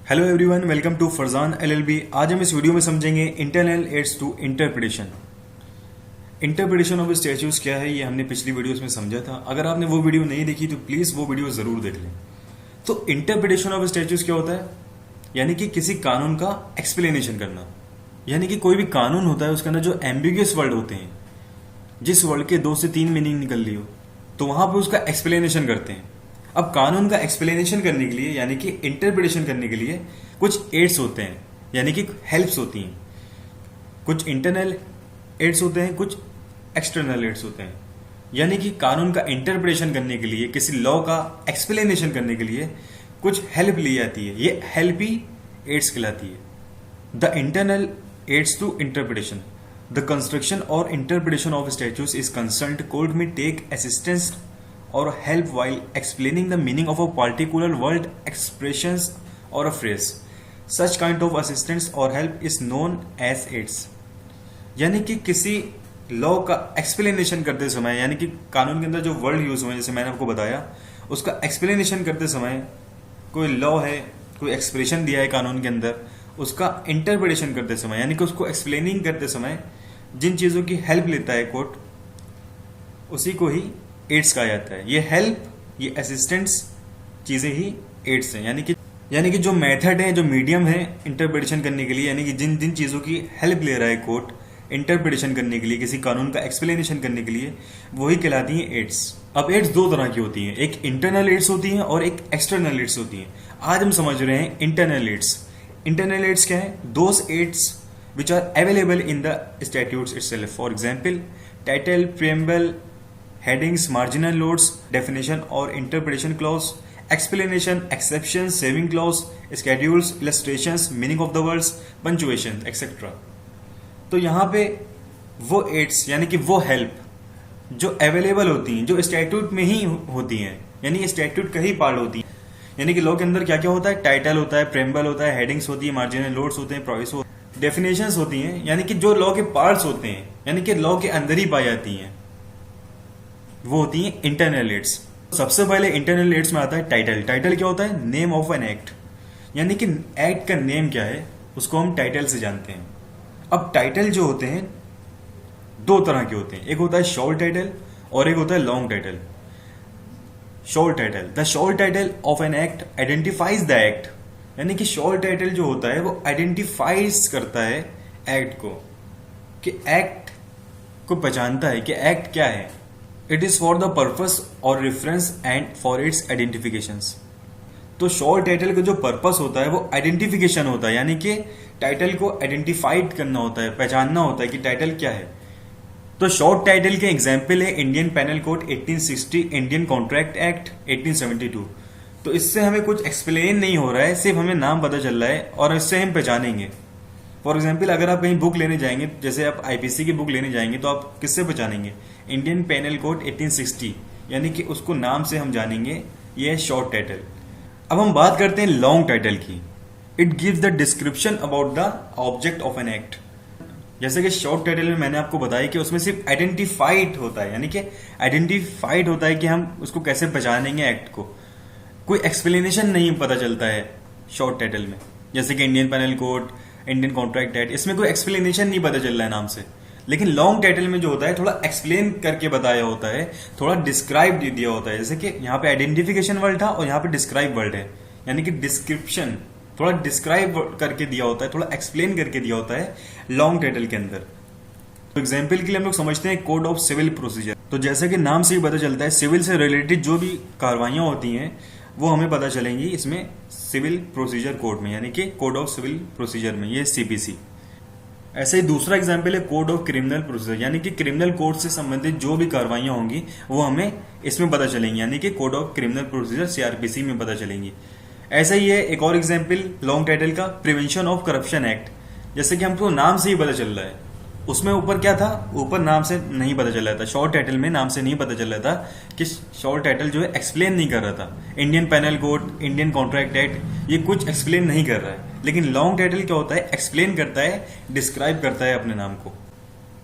Hello everyone, welcome to Farzan LLB. आज हम इस वीडियो में समझेंगे internal aids to interpretation. Interpretation of statutes क्या है, ये हमने पिछली वीडियोस में समझा था। अगर आपने वो वीडियो नहीं देखी तो प्लीज वो वीडियो जरूर देख लें। तो इंटरप्रिटेशन ऑफ स्टैट्यूज क्या होता है, यानी कि किसी कानून का एक्सप्लेनेशन करना। यानी कि कोई भी कानून होता है उसके अंदर जो एम्बिगुअस वर्ड होते हैं, जिस वर्ड के 2 से 3 मीनिंग निकल ली हो, तो वहां पर उसका एक्सप्लेनेशन करते हैं। अब कानून का एक्सप्लेनेशन करने के लिए यानी कि इंटरप्रिटेशन करने के लिए कुछ एड्स होते हैं, यानी कि हेल्प्स होती हैं। कुछ इंटरनल एड्स होते हैं, कुछ एक्सटर्नल एड्स होते हैं। यानी कि कानून का इंटरप्रिटेशन करने के लिए, किसी लॉ का एक्सप्लेनेशन करने के लिए कुछ हेल्प ली जाती है। ये हेल्प ही एड्स कहलाती है। The internal aids to interpretation, the construction और interpretation of statutes is concerned court में take assistance or help while explaining the meaning of a particular word, expressions or a phrase. Such kind of assistance or help is known as aids. यानी कि किसी law का explanation करते समय, यानी कि कानून के अंदर जो वर्ड यूज हुए जैसे मैंने आपको बताया, उसका एक्सप्लेनेशन करते समय कोई लॉ है, कोई एक्सप्रेशन दिया है कानून के अंदर, उसका इंटरप्रिटेशन करते समय यानी कि उसको एक्सप्लेनिंग करते समय जिन चीजों की हेल्प लेता है कोर्ट, उसी को ही एड्स कहा जाता है। ये हेल्प, ये असिस्टेंट्स चीजें ही एड्स हैं। यानी कि जो मेथड है, जो मीडियम है इंटरप्रिटेशन करने के लिए, यानी कि जिन जिन चीजों की हेल्प ले रहा है कोर्ट इंटरप्रिटेशन करने के लिए, किसी कानून का एक्सप्लेनेशन करने के लिए, वही कहलाती हैं एड्स। अब एड्स दो तरह की होती हैं, एक इंटरनल एड्स होती हैं और एक एक्सटर्नल एड्स होती हैं। आज हम समझ रहे हैं इंटरनल एड्स। इंटरनल एड्स क्या है? Those aids which are available in the statutes itself. For example title, preamble, headings, marginal notes, definition और interpretation clause, explanation, exceptions, saving clause, schedules, illustrations, meaning of the words, punctuation, etc. तो यहाँ पे वो ads यानी कि वो help जो available होती हैं, जो स्टैट्यूट में ही होती हैं, यानी स्टैट्यूट का ही पार्ट होती है। यानी कि लॉ के अंदर क्या क्या होता है? टाइटल होता है, प्रेम्बल होता है, हेडिंग्स होती है, मार्जिनल नोट्स होते हैं, प्रोविस होते हैं, डेफिनेशंस होती हैं, यानी कि जो लॉ के पार्ट्स होते हैं, यानी कि लॉ के अंदर ही पाई जाती हैं, वो होती है इंटरनल एड्स। सबसे पहले इंटरनल एड्स में आता है टाइटल। टाइटल क्या होता है? नेम ऑफ एन एक्ट, यानी कि एक्ट का नेम क्या है उसको हम टाइटल से जानते हैं। अब टाइटल जो होते हैं दो तरह के होते हैं, एक होता है शॉर्ट टाइटल और एक होता है long title. Short title, the short title of an act identifies the act, यानी कि शॉर्ट टाइटल जो होता है वो आइडेंटिफाइज करता है एक्ट को, कि एक्ट को पहचानता है कि एक्ट क्या है। It is for the purpose और reference and for its identifications. तो शॉर्ट टाइटल का जो पर्पस होता है वो आइडेंटिफिकेशन होता है, यानी कि टाइटल को आइडेंटिफाइड करना होता है, पहचानना होता है कि टाइटल क्या है। तो शॉर्ट टाइटल के एग्जाम्पल है Indian panel code 1860, Indian contract act 1872। तो इससे हमें कुछ एक्सप्लेन नहीं हो रहा है, सिर्फ हमें नाम पता चल रहा है और इससे हम पहचानेंगे। फॉर एग्जाम्पल अगर आप कहीं बुक लेने जाएंगे, जैसे आप आईपीसी की बुक लेने जाएंगे, तो आप किससे पहचानेंगे? इंडियन पेनल कोड 1860, यानी कि उसको नाम से हम जानेंगे। ये है शॉर्ट टाइटल। अब हम बात करते हैं लॉन्ग टाइटल की। It gives the description about the object of an act. जैसे कि शॉर्ट टाइटल में मैंने आपको बताया कि उसमें सिर्फ आइडेंटिफाइड होता है, यानी कि आइडेंटिफाइड होता है कि हम उसको कैसे पहचानेंगे एक्ट को। कोई एक्सप्लेनेशन नहीं पता चलता है शॉर्ट टाइटल में। जैसे कि Indian penal code, Indian contract act, इसमें कोई एक्सप्लेनेशन नहीं पता चल रहा है नाम से। लेकिन लॉन्ग टाइटल में जो होता है थोड़ा एक्सप्लेन करके बताया होता है, थोड़ा डिस्क्राइब दिया होता है। जैसे कि यहाँ पे आइडेंटिफिकेशन वर्ड था और यहाँ पे डिस्क्राइब वर्ड है, यानी कि डिस्क्रिप्शन थोड़ा डिस्क्राइब करके दिया होता है, थोड़ा एक्सप्लेन करके दिया होता है लॉन्ग टाइटल के अंदर। तो एग्जाम्पल के लिए हम लोग समझते हैं कोड ऑफ सिविल प्रोसीजर। तो जैसे कि नाम से ही पता चलता है, सिविल से रिलेटेड जो भी कार्रवाइयां होती हैं वो हमें पता चलेंगी इसमें सिविल प्रोसीजर कोड में, यानी कि कोड ऑफ सिविल प्रोसीजर में, ये सीपीसी। ऐसे ही दूसरा एग्जाम्पल है कोड ऑफ क्रिमिनल प्रोसीजर, यानी कि क्रिमिनल कोड से संबंधित जो भी कार्रवाइयां होंगी वो हमें इसमें पता चलेंगी, यानी कि code of criminal procedure CrPC में पता चलेंगी। ऐसा ही है एक और एग्जाम्पल लॉन्ग टाइटल का, प्रिवेंशन ऑफ करप्शन एक्ट। जैसे कि हमको नाम से ही पता चल रहा है, उसमें ऊपर क्या था? ऊपर नाम से नहीं पता चल रहा था, शॉर्ट टाइटल में नाम से नहीं पता चल रहा था कि शॉर्ट टाइटल जो है एक्सप्लेन नहीं कर रहा था। Indian penal code, Indian contract act, ये कुछ एक्सप्लेन नहीं कर रहा है। लेकिन लॉन्ग टाइटल क्या होता है? एक्सप्लेन करता है, डिस्क्राइब करता है अपने नाम को।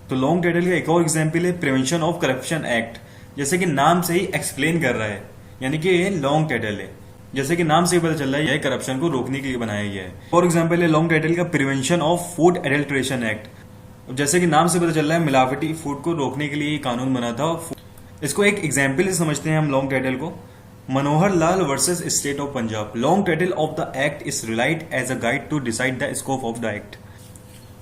तो लॉन्ग टाइटल का एक और एग्जाम्पल है प्रिवेंशन ऑफ करप्शन एक्ट। जैसे कि नाम से ही एक्सप्लेन कर रहा है, यानी कि ये लॉन्ग टाइटल है। जैसे कि नाम से ही पता चल रहा है यह करप्शन को रोकने के लिए बनाया गया है। फॉर एग्जाम्पल है लॉन्ग टाइटल का prevention of food adulteration act. जैसे कि नाम से पता चल रहा है मिलावटी फूड को रोकने के लिए ये कानून बना था। इसको एक एग्जाम्पल से समझते हैं हम लॉन्ग टाइटल को। Manohar Lal versus state of Punjab. Long title of the act is relied as a guide to decide the scope of the act.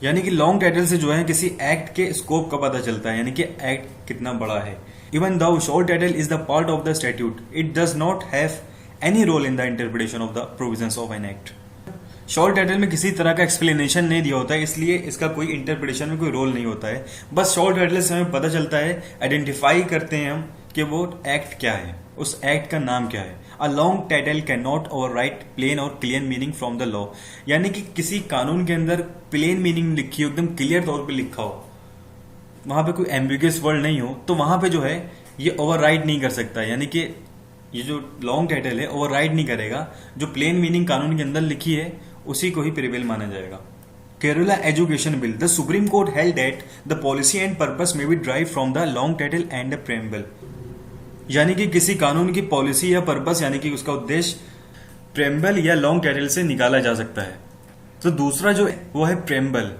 यानी कि लॉन्ग टाइटल से जो है किसी एक्ट के स्कोप का पता चलता है, यानी कि एक्ट कितना बड़ा है। Even though short title is the part of the statute, it does not have any role in the interpretation of the provisions of an act. Short title में किसी तरह का एक्सप्लेनेशन नहीं दिया होता है, इसलिए इसका कोई इंटरप्रिटेशन में कोई रोल नहीं होता है। बस शॉर्ट टाइटल से हमें पता चलता है, आइडेंटिफाई करते हैं हम कि वो एक्ट क्या है, उस एक्ट का नाम क्या है। A long title can not overwrite plain और clear meaning from the law. यानी कि किसी कानून के अंदर प्लेन मीनिंग लिखी हो, एकदम क्लियर तौर पे लिखा हो, वहां पे कोई एम्बिगुअस वर्ड नहीं हो, तो वहां पे जो है ये ओवरराइट नहीं कर सकता। यानी कि ये जो लॉन्ग टाइटल है ओवरराइट नहीं करेगा, जो प्लेन मीनिंग कानून के अंदर लिखी है उसी को ही प्रिवेल माना जाएगा। Kerala education bill. The supreme court held that the policy and purpose may be drive from the long title and the preamble. यानी कि किसी कानून की पॉलिसी या पर्पस यानी कि उसका उद्देश्य प्रेम्बल या लॉन्ग टाइटल से निकाला जा सकता है। तो दूसरा जो वो है प्रेम्बल।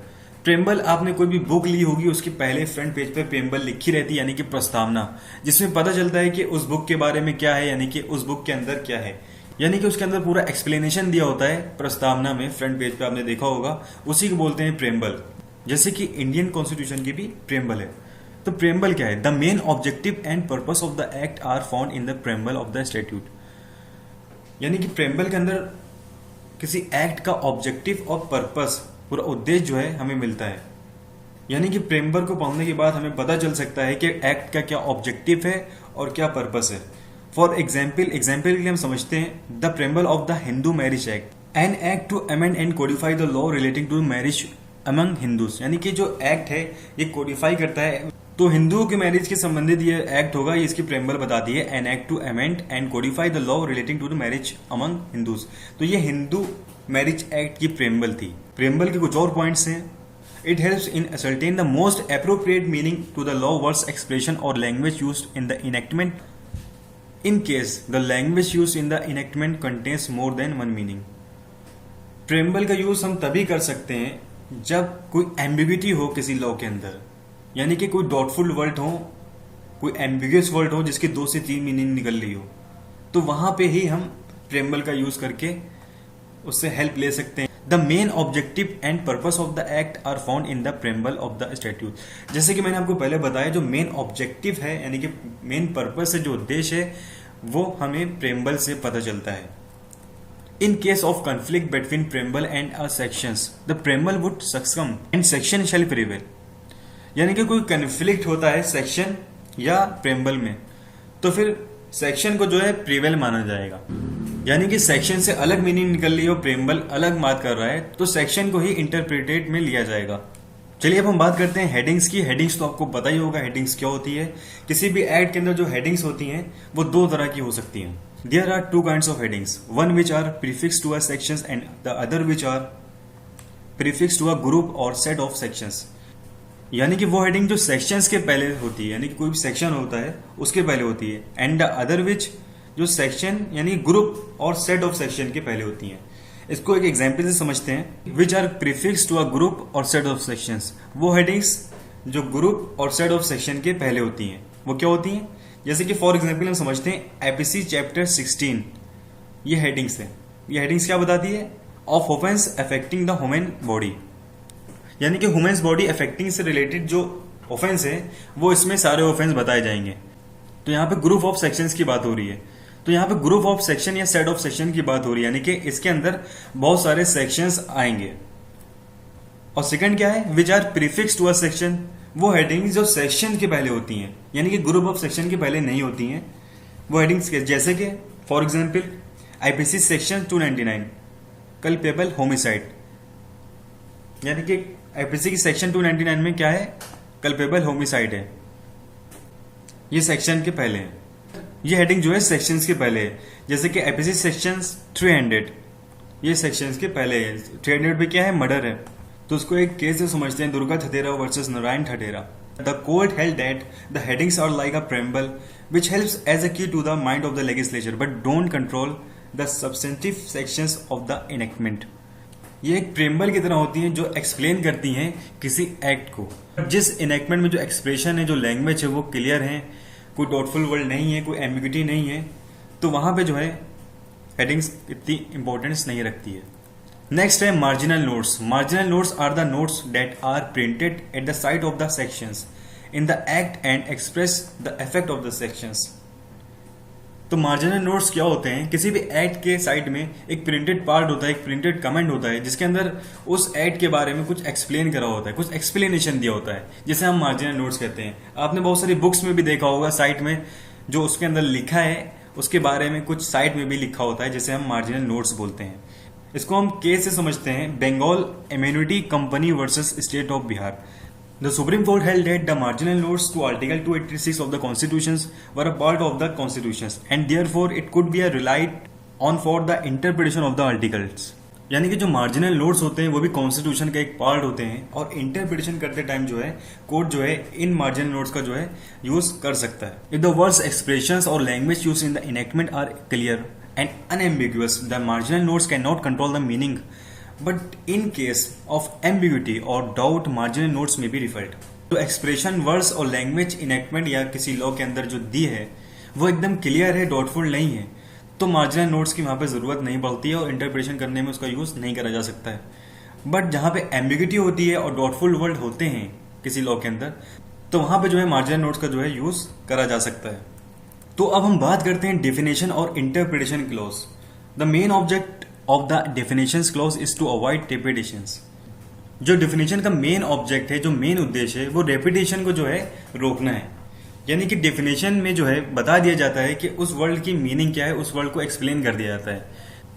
प्रेम्बल आपने कोई भी बुक ली होगी, उसके पहले फ्रंट पेज पे प्रेम्बल लिखी रहती है, यानी कि प्रस्तावना, जिसमें पता चलता है कि उस बुक के बारे में क्या है, यानी कि उस बुक के अंदर क्या है। यानी कि उसके अंदर पूरा एक्सप्लेनेशन दिया होता है प्रस्तावना में, फ्रंट पेज पे आपने देखा होगा, उसी को बोलते हैं प्रेम्बल। जैसे कि इंडियन कॉन्स्टिट्यूशन की भी प्रेम्बल है। तो प्रेम्बल क्या है? The main objective and purpose of the act are found in the preamble of the statute. यानी कि प्रेम्बल के अंदर किसी एक्ट का ऑब्जेक्टिव और पर्पस, पूरा उद्देश्य जो है हमें मिलता है। यानी कि प्रेम्बल को पढ़ने के बाद हमें पता चल सकता है कि एक्ट का क्या ऑब्जेक्टिव है और क्या पर्पस है। फॉर एग्जाम्पल के लिए हम समझते हैं the preamble of the Hindu marriage act, an act to amend and codify the law relating to marriage among Hindus. यानी कि जो एक्ट है ये कोडिफाई करता है, तो हिंदुओं के मैरिज के संबंधित ये एक्ट होगा, ये इसकी प्रेम्बल बताती है, an act to amend and codify the law relating to the marriage among Hindus. तो ये हिंदू मैरिज एक्ट की प्रेम्बल थी। प्रेम्बल के कुछ और पॉइंट्स हैं। It helps in ascertain the most appropriate meaning to the law words expression और language used in the enactment in case the language used in the enactment contains more than one meaning। Preamble का use हम तभी कर सकते हैं जब कोई ambiguity हो किसी लॉ के अंदर, यानी कि कोई डॉटफुल वर्ड हो, कोई एम्बिगुअस वर्ड हो जिसके 2 से 3 मीनिंग निकल रही हो, तो वहां पे ही हम प्रेम्बल का यूज करके उससे हेल्प ले सकते हैं। The main objective and purpose of the act are found in the preamble of the statute. जैसे कि मैंने आपको पहले बताया, जो मेन ऑब्जेक्टिव है यानी कि मेन पर्पस है, जो उद्देश्य है, वो हमें प्रेम्बल से पता चलता है। In case of conflict between preamble and a sections the preamble would succumb and section shall prevail. यानी कि कोई कन्फ्लिक्ट होता है सेक्शन या प्रेम्बल में, तो फिर सेक्शन को जो है प्रिवेल माना जाएगा। यानी कि सेक्शन से अलग मीनिंग निकल रही हो, प्रेम्बल अलग बात कर रहा है, तो सेक्शन को ही इंटरप्रिटेट में लिया जाएगा। चलिए अब हम बात करते हैं हेडिंग्स की। हेडिंग्स तो आपको पता ही होगा हेडिंग्स क्या होती है। किसी भी एड के अंदर जो हेडिंग्स होती हैं वो 2 तरह की हो सकती हैं। There are 2 kinds of headings, one which are prefix to a sections and the other which are prefix to a group or set of sections. यानी कि वो हेडिंग जो सेक्शंस के पहले होती है, यानी कि कोई भी सेक्शन होता है उसके पहले होती है, एंड द अदर विच जो सेक्शन यानी group or set of section के पहले होती हैं। इसको एक एग्जाम्पल से समझते हैं। Which are prefix to a group or set of sections, वो हेडिंग्स जो group or set of section के पहले होती हैं, वो क्या होती हैं? जैसे कि फॉर एग्जाम्पल हम समझते हैं एपीसी चैप्टर 16, ये हेडिंग्स है। ये हेडिंग्स क्या बताती है? Of offence affecting the human body. यानी कि ह्यूमन बॉडी अफेक्टिंग से रिलेटेड जो ऑफेंस है वो इसमें सारे ऑफेंस बताए जाएंगे। तो यहाँ पे ग्रुप ऑफ सेक्शंस की बात हो रही है, तो यहाँ पे ग्रुप ऑफ सेक्शन या सेट ऑफ सेक्शन की बात हो रही है, यानी कि इसके अंदर बहुत सारे सेक्शंस आएंगे। और सेकंड क्या है? Which are prefix to a section, वो हेडिंग्स जो सेक्शन के पहले होती हैं, यानी कि ग्रुप ऑफ सेक्शन के पहले नहीं होती हैं। वो हेडिंग्स के जैसे कि for example IPC section 299 culpable homicide, यानी कि आईपीसी की सेक्शन 299 में क्या है? कल्पेबल होमिसाइड है। ये सेक्शन के पहले है। ये हेडिंग जो है सेक्शंस के पहले है। जैसे कि आईपीसी सेक्शंस 300, ये सेक्शंस के पहले है। 300 पे क्या है? मर्डर है। तो उसको एक केस से समझते हैं, Durga Thatera versus Narayan Thatera. The court held that the headings are like a preamble which helps as a key to the mind of the legislature but don't control the substantive sections of the enactment. ये एक preamble की तरह होती हैं जो explain करती हैं किसी एक्ट को। जिस इनेक्टमेंट में जो एक्सप्रेशन है, जो लैंग्वेज है वो क्लियर है, कोई डॉटफुल वर्ड नहीं है, कोई एम्बिग्यूटी नहीं है, तो वहां पे जो है हेडिंग्स इतनी इंपॉर्टेंस नहीं रखती है। नेक्स्ट है marginal notes. Marginal notes are the notes that are printed at the side of the sections in the act and express the effect of the sections. तो मार्जिनल नोट्स क्या होते हैं? किसी भी एक्ट के साइड में एक प्रिंटेड पार्ट होता है, एक प्रिंटेड कमेंट होता है जिसके अंदर उस एक्ट के बारे में कुछ एक्सप्लेन करा होता है, कुछ एक्सप्लेनेशन दिया होता है, जिसे हम मार्जिनल नोट्स कहते हैं। आपने बहुत सारी बुक्स में भी देखा होगा साइड में जो उसके अंदर लिखा है उसके बारे में कुछ साइड में भी लिखा होता है, जिसे हम मार्जिनल नोट्स बोलते हैं। इसको हम केस से समझते हैं, Bengal immunity company versus state of Bihar. The supreme court held that the marginal notes to article 286 of the constitution were a part of the constitution and therefore it could be relied on for the interpretation of the articles. यानी कि जो marginal notes होते हैं वो भी constitution का एक part होते हैं और इंटरप्रिटेशन करते टाइम जो है कोर्ट जो है इन मार्जिनल नोट्स का जो है यूज कर सकता है। If the words, expressions or language use in the enactment are clear and unambiguous, the marginal notes cannot control the meaning, but in case of ambiguity or doubt marginal notes may be referred। तो expression, words और language enactment या किसी law के अंदर जो दी है वो एकदम क्लियर है, डाउटफुल नहीं है, तो मार्जिनल नोट्स की वहां पे जरूरत नहीं पड़ती है और इंटरप्रिटेशन करने में उसका यूज नहीं करा जा सकता है। बट जहां पे एम्बिग्यूटी होती है और डाउटफुल वर्ड होते हैं किसी लॉ के अंदर, तो वहां पे जो है मार्जिनल नोट्स का जो है यूज करा जा सकता है। तो अब हम बात करते हैं डेफिनेशन और interpretation clause. The main object of the definition clause is to avoid repetitions. जो डेफिनेशन का मेन ऑब्जेक्ट है, जो मेन उद्देश्य है, वो रेपिटेशन को जो है रोकना है। यानी कि डेफिनेशन में जो है बता दिया जाता है कि उस वर्ड की मीनिंग क्या है, उस वर्ड को एक्सप्लेन कर दिया जाता है।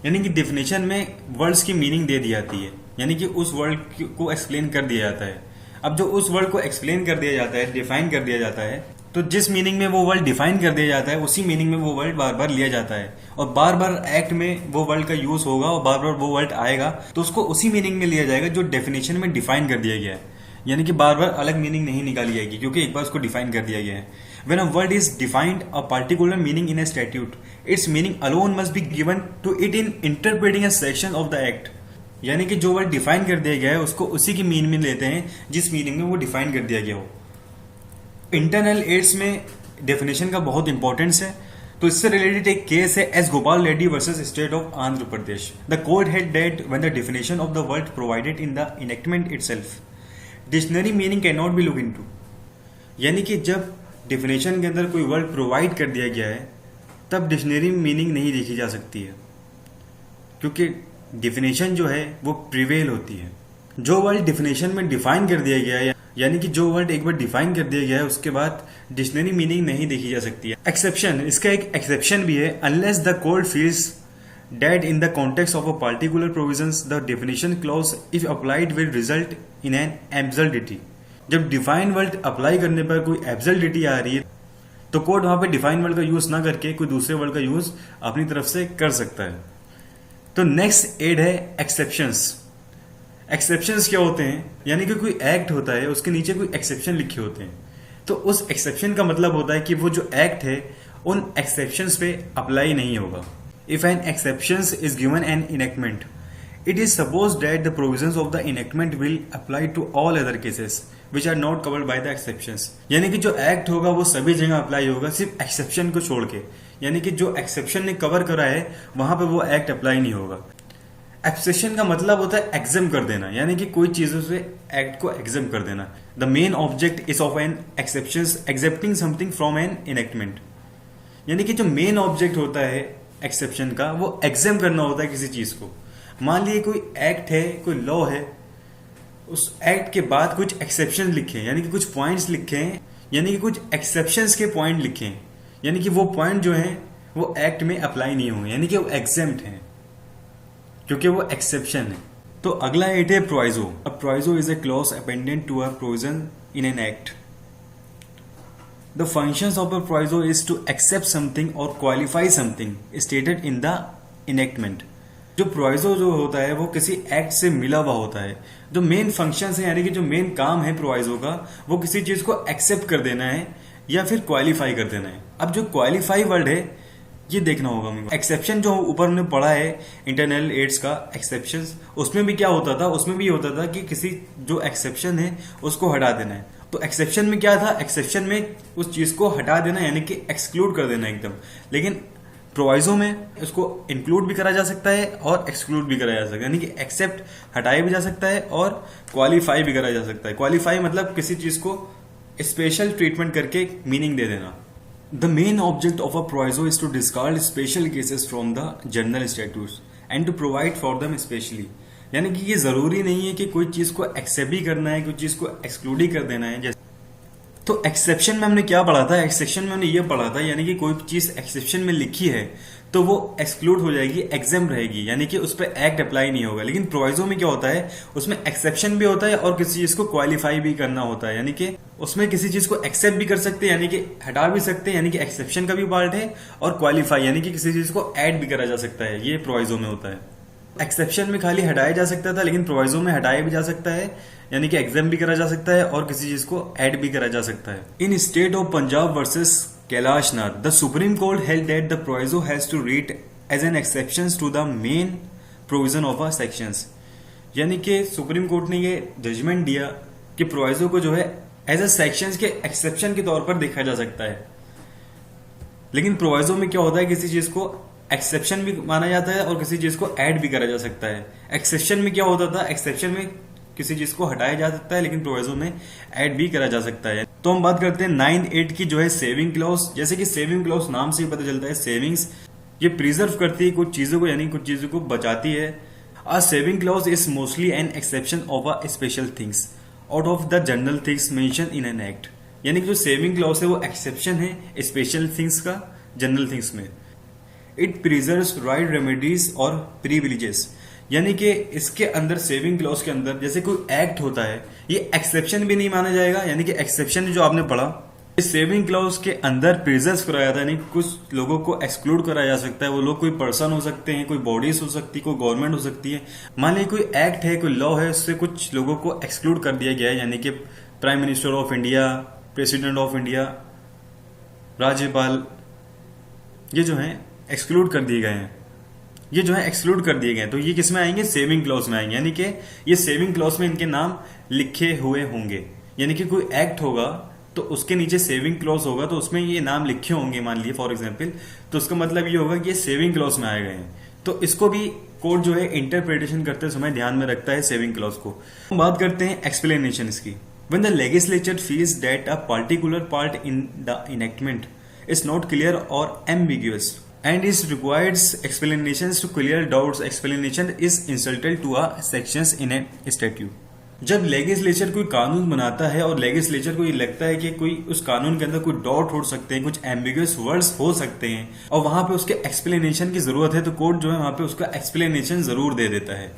यानी कि डेफिनेशन में वर्ड्स की मीनिंग दे दी जाती है, यानी कि उस वर्ड को एक्सप्लेन कर दिया जाता है। अब जो उस वर्ड को एक्सप्लेन कर दिया जाता है, डिफाइन कर दिया जाता है, तो जिस मीनिंग में वो वर्ड डिफाइन कर दिया जाता है उसी मीनिंग में वो वर्ड बार बार लिया जाता है और बार बार एक्ट में वो वर्ड का यूज होगा और बार बार वो वर्ड आएगा तो उसको उसी मीनिंग में लिया जाएगा जो डेफिनेशन में डिफाइन कर दिया गया है। यानी कि बार बार अलग मीनिंग नहीं निकाली जाएगी क्योंकि एक बार उसको डिफाइन कर दिया गया है। When a word is defined a particular meaning in a statute, its meaning alone must be given to it in interpreting a section of the act. यानी कि जो वर्ड डिफाइन कर दिया गया है उसको उसी की मीनिंग में लेते हैं जिस मीनिंग में वो डिफाइन कर दिया गया हो। इंटरनल एड्स में डेफिनेशन का बहुत इंपॉर्टेंस है, तो इससे रिलेटेड एक केस है S Gopal Reddy versus state of Andhra Pradesh. The court head that when the definition of the word provided in the enactment itself, dictionary meaning can not be look into. यानी कि जब डेफिनेशन के अंदर कोई वर्ड प्रोवाइड कर दिया गया है तब डिक्शनरी मीनिंग नहीं देखी जा सकती है, क्योंकि डेफिनेशन जो है वो प्रिवेल होती है। जो वर्ड डेफिनेशन में डिफाइन कर दिया गया है, यानी कि जो वर्ड एक बार डिफाइन कर दिया गया है उसके बाद डिक्शनरी मीनिंग नहीं देखी जा सकती है। एक्सेप्शन, इसका एक एक्सेप्शन भी है, unless the court feels that in the context of a particular provisions the definition clause if applied will result in an absurdity. जब डिफाइन वर्ड अप्लाई करने पर कोई एब्सर्डिटी आ रही है तो कोर्ट वहां पे डिफाइन वर्ड का यूज ना करके कोई दूसरे वर्ड का यूज अपनी तरफ से कर सकता है। तो नेक्स्ट एड है एक्सेप्शंस। एक्सेप्शंस क्या होते हैं? यानी कि कोई एक्ट होता है उसके नीचे कोई एक्सेप्शन लिखे होते हैं, तो उस एक्सेप्शन का मतलब होता है कि वो जो एक्ट है उन एक्सेप्शंस पे अप्लाई नहीं होगा। If an exceptions is given an enactment, it is suppose that the provisions of the enactment will apply to all other cases which are not covered by the exceptions. यानी कि जो act होगा वो सभी जगह apply होगा सिर्फ exception को छोड़ के, यानी कि जो एक्सेप्शन ने कवर करा है वहां पे वो एक्ट अप्लाई नहीं होगा। एक्सेप्शन का मतलब होता है एग्जम कर देना, यानी कि कोई चीजों से एक्ट को एग्जम कर देना। The main object is of an exception excepting something from an enactment. यानी कि जो मेन ऑब्जेक्ट होता है एक्सेप्शन का वो एग्जम करना होता है किसी चीज को। मान लीजिए कोई एक्ट है, कोई लॉ है, उस एक्ट के बाद कुछ एक्सेप्शन लिखे हैं, यानी कि कुछ पॉइंट्स लिखे हैं, यानी कि कुछ एक्सेप्शंस के पॉइंट लिखे हैं, यानी कि वो पॉइंट जो है वो एक्ट में अप्लाई नहीं होंगे, यानी कि वो एग्जेम्प्ट हैं क्योंकि वो एक्सेप्शन है। तो अगला एट है proviso. A proviso is a clause appendant to a provision in an act. The functions of a proviso is to except something और qualify something stated in the enactment. जो proviso जो होता है वो किसी एक्ट से मिला हुआ होता है। जो मेन फंक्शंस है, यानी कि जो मेन काम है प्रोविजो का, वो किसी चीज को एक्सेप्ट कर देना है या फिर क्वालिफाई कर देना है। अब जो क्वालिफाई वर्ड है ये देखना होगा हमें। एक्सेप्शन जो ऊपर हमने पढ़ा है इंटरनल एड्स का एक्सेप्शन, उसमें भी क्या होता था, उसमें भी होता था कि किसी जो एक्सेप्शन है उसको हटा देना है। तो एक्सेप्शन में क्या था, एक्सेप्शन में उस चीज को हटा देना यानी कि एक्सक्लूड कर देना एकदम। लेकिन प्रोवाइजो में उसको इंक्लूड भी करा जा सकता है और एक्सक्लूड भी करा जा सकता है, यानी कि एक्सेप्ट हटाया भी जा सकता है और क्वालिफाई भी करा जा सकता है। क्वालिफाई मतलब किसी चीज को स्पेशल ट्रीटमेंट करके मीनिंग दे देना। The main object of a proviso is to discard special cases from the general statutes and to provide for them specially। यानी कि ये जरूरी नहीं है कि कोई चीज को एक्सेप्ट ही करना है, कोई चीज को एक्सक्लूड ही कर देना है। जैसे तो एक्सेप्शन में हमने क्या पढ़ा था, एक्सेप्शन में हमने ये पढ़ा था यानी कि कोई चीज एक्सेप्शन में लिखी है तो वो एक्सक्लूड हो जाएगी, एग्जाम रहेगी, यानी कि उस पर एक्ट अप्लाई नहीं होगा। लेकिन प्रोवाइजो में क्या होता है, उसमें एक्सेप्शन भी होता है और किसी चीज को क्वालिफाई भी करना होता है, यानी कि उसमें किसी चीज को एक्सेप्ट भी कर सकते हैं यानी कि हटा भी सकते हैं, यानी कि एक्सेप्शन का भी पार्ट है, और क्वालिफाई यानी कि किसी चीज को ऐड भी करा जा सकता है। ये प्रोवाइजो में होता है। एक्सेप्शन में खाली हटाया जा सकता था, लेकिन प्रोवाइजो में हटाया भी जा सकता है, यानी कि एग्जाम भी करा जा सकता है और किसी चीज को ऐड भी करा जा सकता है। In state of Punjab versus Kailash Nath, the supreme court held that the proviso has to read as an exception to the main provision of a sections. यानी कि सुप्रीम कोर्ट ने ये जजमेंट दिया कि प्रोविजो को जो है एज ए सेक्शंस के एक्सेप्शन के तौर पर देखा जा सकता है। लेकिन प्रोविजो में क्या होता है, किसी चीज को एक्सेप्शन भी माना जाता है और किसी चीज को ऐड भी करा जा सकता है। एक्सेप्शन में क्या होता था, एक्सेप्शन में किसी चीज को हटाया जा सकता है, लेकिन प्रोविजो में ऐड भी करा जा सकता है। तो हम बात करते हैं 9(8) की जो है सेविंग क्लॉज। जैसे कि सेविंग क्लॉज नाम से ही पता चलता है, सेविंग्स ये प्रिजर्व करती है कुछ चीजों को, यानी कुछ चीजों को बचाती है। A saving clause is mostly an exception of a special things out of the general things mention in an act. यानी कि जो सेविंग क्लॉज है वो एक्सेप्शन है स्पेशल थिंग्स का जनरल थिंग्स में। इट प्रिजर्व्स राइट रेमेडीज और privileges, यानी कि इसके अंदर सेविंग क्लॉज के अंदर जैसे कोई एक्ट होता है ये एक्सेप्शन भी नहीं माना जाएगा, यानी कि एक्सेप्शन जो आपने पढ़ा इस सेविंग क्लॉज के अंदर प्रिजर्व कराया था, यानी कुछ लोगों को एक्सक्लूड कराया जा सकता है। वो लोग कोई पर्सन हो सकते हैं, कोई बॉडीज हो सकती है, कोई गवर्नमेंट हो सकती है। मान लीजिए कोई एक्ट है, कोई लॉ है, उससे कुछ लोगों को एक्सक्लूड कर दिया गया है, यानी कि prime minister of India, president of India, राज्यपाल, ये जो है एक्सक्लूड कर दिए गए हैं, ये जो है एक्सक्लूड कर दिए गए। तो ये किस में आएंगे, सेविंग क्लॉज में आएंगे, यानी कि ये सेविंग क्लॉज में इनके नाम लिखे हुए होंगे। यानी कि कोई एक्ट होगा तो उसके नीचे सेविंग क्लॉज होगा, तो उसमें ये नाम लिखे होंगे मान लिए फॉर एग्जांपल, तो उसका मतलब ये होगा कि ये सेविंग क्लॉज में आए गए हैं। तो इसको भी कोर्ट जो है इंटरप्रिटेशन करते समय ध्यान में रखता है सेविंग क्लॉज को। हम बात करते हैं एक्सप्लेनेशन इसकी। When the legislature feels that a particular part in the enactment is not clear or ambiguous and is requires explanations to clear doubts, explanation is inserted to a sections in a statute। जब legislature कोई कानून बनाता है और legislature को ये लगता है कि कोई उस कानून के अंदर कोई डाउट हो सकते हैं, कुछ एम्बिगुअस वर्ड्स हो सकते हैं और वहां पे उसके एक्सप्लेनेशन की जरूरत है, तो कोर्ट जो है वहां पे उसका एक्सप्लेनेशन जरूर दे देता है।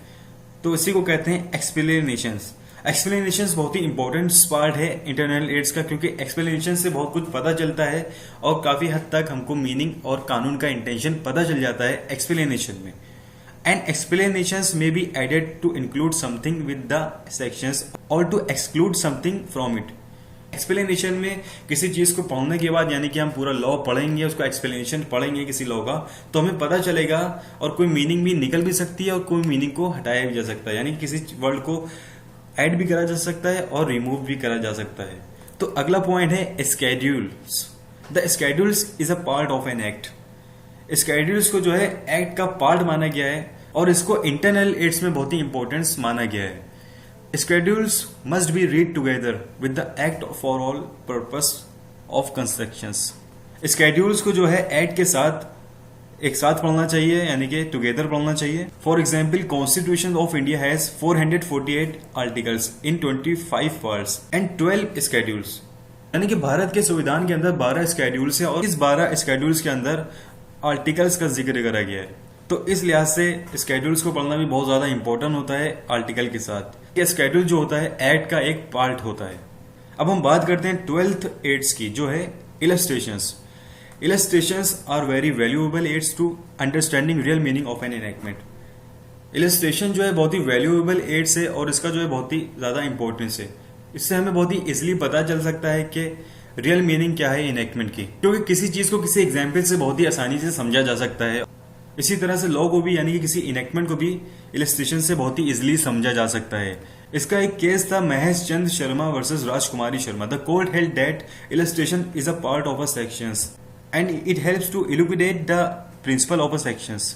तो इसी को कहते हैं एक्सप्लेनेशंस। एक्सप्लेनेशंस बहुत ही इंपॉर्टेंट पार्ट है इंटरनल एड्स का, क्योंकि एक्सप्लेनेशन से बहुत कुछ पता चलता है और काफी हद तक हमको मीनिंग और कानून का इंटेंशन पता चल जाता है एक्सप्लेनेशन में। And explanations may be added to include something with the sections और to exclude something from it. Explanation में किसी चीज को पढ़ने के बाद, यानी कि हम पूरा लॉ पढ़ेंगे, उसका एक्सप्लेनेशन पढ़ेंगे किसी लॉ का, तो हमें पता चलेगा और कोई मीनिंग भी निकल भी सकती है और कोई मीनिंग को हटाया भी जा सकता है, यानी कि किसी वर्ड को ऐड भी करा जा सकता है और रिमूव भी करा जा सकता है। तो अगला पॉइंट है schedules. The schedules is a part of an act. Schedules को जो है एक्ट का पार्ट माना गया है और इसको इंटरनल एड्स में बहुत ही इंपॉर्टेंस माना गया है। Schedules must be read together with the act for all purpose of constructions. Schedules को जो है एक्ट के साथ एक साथ पढ़ना चाहिए, यानी कि टुगेदर पढ़ना चाहिए। For example, constitution of India has 448 articles in 25 parts and 12 schedules. यानी कि भारत के संविधान के अंदर 12 स्केड्यूल्स हैं और इस 12 स्केड्यूल्स के अंदर आर्टिकल्स का जिक्र करा गया है। तो इस लिहाज से स्केड्यूल्स को पढ़ना भी बहुत ज्यादा इंपॉर्टेंट होता है आर्टिकल के साथ। ये स्केड्यूल जो होता है एक्ट का एक पार्ट होता है। अब हम बात करते हैं 12th एड्स की, जो है illustrations. Illustrations are very valuable aids to understanding real meaning of an enactment। Illustration जो है बहुत ही valuable aids है और इसका जो है बहुत ही ज्यादा इंपॉर्टेंस है। इससे हमें बहुत ही इजिली पता चल सकता है कि रियल मीनिंग क्या है इनेक्टमेंट की, क्योंकि किसी चीज को किसी एग्जाम्पल से बहुत ही आसानी से समझा जा सकता है। इसी तरह से लॉ को भी यानी कि किसी इनेक्टमेंट को भी इलस्ट्रेशन से बहुत ही इजिली समझा जा सकता है। इसका एक केस था Mahesh Chandra Sharma versus Rajkumari Sharma. The court held that illustration is a part of a sections and it helps to illuminate the principle of a sections.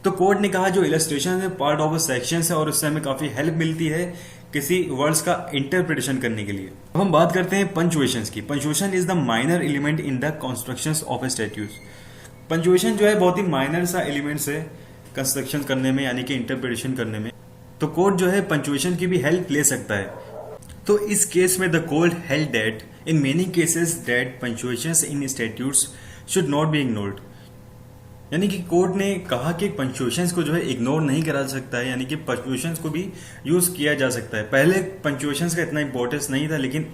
तो कोर्ट ने कहा जो इलस्ट्रेशन है पार्ट ऑफ अ सेक्शंस है और उससे हमें काफी हेल्प मिलती है किसी वर्ड्स का इंटरप्रिटेशन करने के लिए। अब हम बात करते हैं पंक्चुएशंस की। Punctuation is the minor element in the constructions of a statutes. Punctuation जो है बहुत ही माइनर सा एलिमेंट्स है कंस्ट्रक्शन करने में यानी कि इंटरप्रिटेशन करने में। तो कोर्ट जो है पंक्चुएशन की भी हेल्प ले सकता है। तो इस केस में the court held that in many cases that punctuations in statutes should not be ignored. यानी कि कोर्ट ने कहा कि पंक्चुएशंस को जो है इग्नोर नहीं करा सकता है, यानी कि पंक्चुएशंस को भी यूज किया जा सकता है। पहले पंक्चुएशंस का इतना इंपॉर्टेंस नहीं था, लेकिन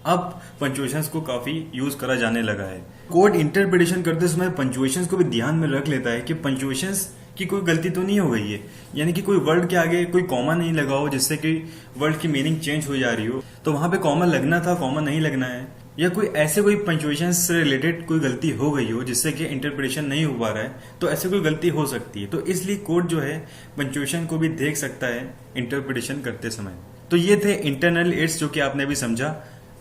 अब पंक्चुएशंस को काफी यूज करा जाने लगा है। कोर्ट इंटरप्रिटेशन करते समय पंक्चुएशंस को भी ध्यान में रख लेता है कि पंक्चुएशंस की कोई गलती तो नहीं हो गई है, यानी कि कोई वर्ड के आगे कोई कॉमा नहीं लगा हो जिससे कि वर्ड की मीनिंग चेंज हो जा रही हो, तो वहां पे कॉमा लगना था, कॉमा नहीं लगना है, या कोई ऐसे कोई पंक्चुएशन से रिलेटेड कोई गलती हो गई हो जिससे कि इंटरप्रिटेशन नहीं हो पा रहा है, तो ऐसे कोई गलती हो सकती है। तो इसलिए कोर्ट जो है पंक्चुएशन को भी देख सकता है इंटरप्रिटेशन करते समय। तो ये थे इंटरनल एड्स जो कि आपने अभी समझा।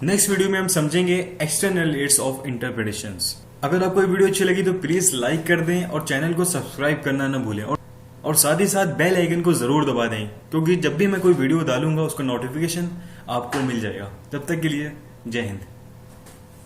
नेक्स्ट वीडियो में हम समझेंगे एक्सटर्नल एड्स ऑफ इंटरप्रिटेशंस। अगर आपको ये वीडियो अच्छी लगी तो प्लीज लाइक कर दें और चैनल को सब्सक्राइब करना ना भूलें, और साथ ही साथ बेल आइकन को जरूर दबा दें, क्योंकि जब भी मैं कोई वीडियो डालूंगा उसका नोटिफिकेशन आपको मिल जाएगा। तब तक के लिए जय हिंद।